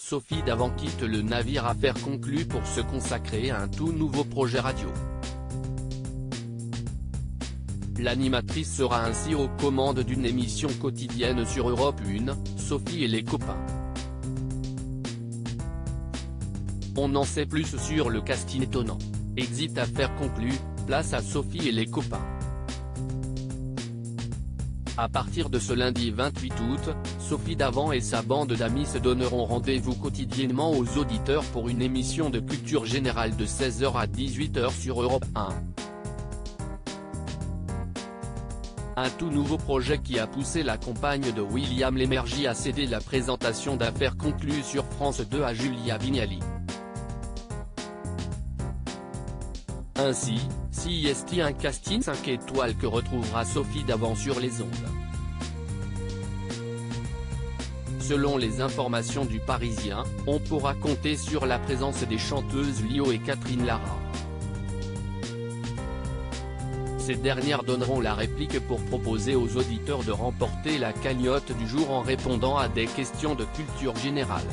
Sophie Davant quitte le navire Affaires conclues pour se consacrer à un tout nouveau projet radio. L'animatrice sera ainsi aux commandes d'une émission quotidienne sur Europe 1, Sophie et les copains. On en sait plus sur le casting étonnant. Exit Affaires conclues, place à Sophie et les copains. À partir de ce lundi 28 août, Sophie Davant et sa bande d'amis se donneront rendez-vous quotidiennement aux auditeurs pour une émission de culture générale de 16h à 18h sur Europe 1. Un tout nouveau projet qui a poussé la compagne de William Lémergie à céder la présentation d'Affaires conclues sur France 2 à Julia Vignali. Ainsi, CIST un casting 5 étoiles que retrouvera Sophie Davant sur les ondes. Selon les informations du Parisien, on pourra compter sur la présence des chanteuses Lio et Catherine Lara. Ces dernières donneront la réplique pour proposer aux auditeurs de remporter la cagnotte du jour en répondant à des questions de culture générale.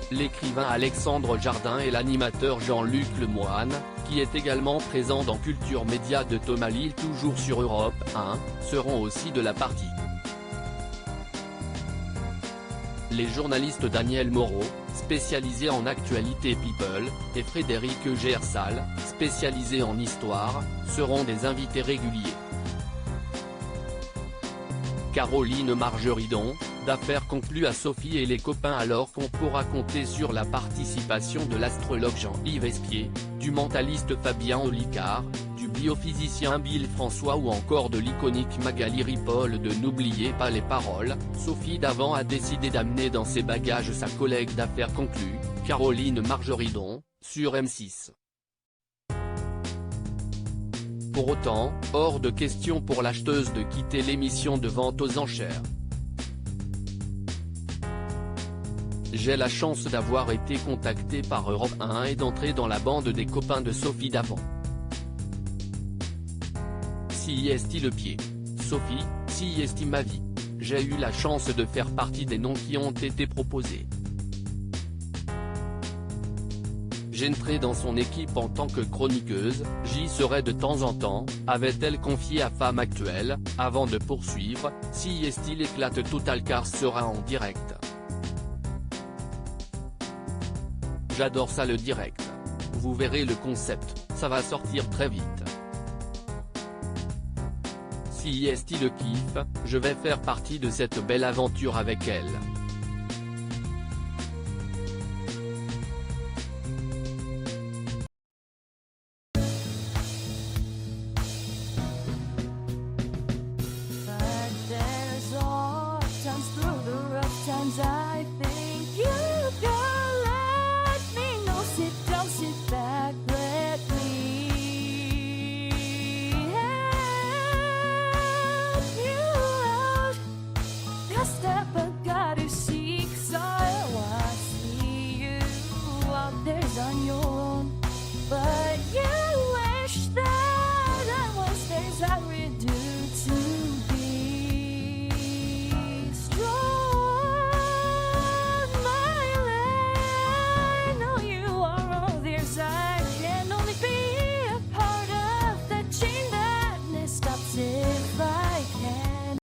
L'écrivain Alexandre Jardin et l'animateur Jean-Luc Lemoine, qui est également présent dans Culture Média de Thomas Lille toujours sur Europe 1, seront aussi de la partie. Les journalistes Daniel Moreau, spécialisé en actualité people, et Frédéric Gersal, spécialisé en histoire, seront des invités réguliers. Caroline Margeridon, d'Affaires conclues à Sophie et les copains alors qu'on pourra compter sur la participation de l'astrologue Jean-Yves Espier, du mentaliste Fabien Olicard, du biophysicien Bill François ou encore de l'iconique Magali Ripoll de N'oubliez pas les paroles. Sophie Davant a décidé d'amener dans ses bagages sa collègue d'Affaires conclues, Caroline Margeridon, sur M6. Pour autant, hors de question pour l'acheteuse de quitter l'émission de vente aux enchères. J'ai la chance d'avoir été contacté par Europe 1 et d'entrer dans la bande des copains de Sophie Davant. CIST le pied. Sophie, CIST ma vie. J'ai eu la chance de faire partie des noms qui ont été proposés. J'entrerai dans son équipe en tant que chroniqueuse, j'y serai de temps en temps, avait-elle confié à Femme Actuelle, avant de poursuivre, CIST l'éclate total car sera en direct. J'adore ça le direct. Vous verrez le concept, ça va sortir très vite. CIST le kiffe, je vais faire partie de cette belle aventure avec elle.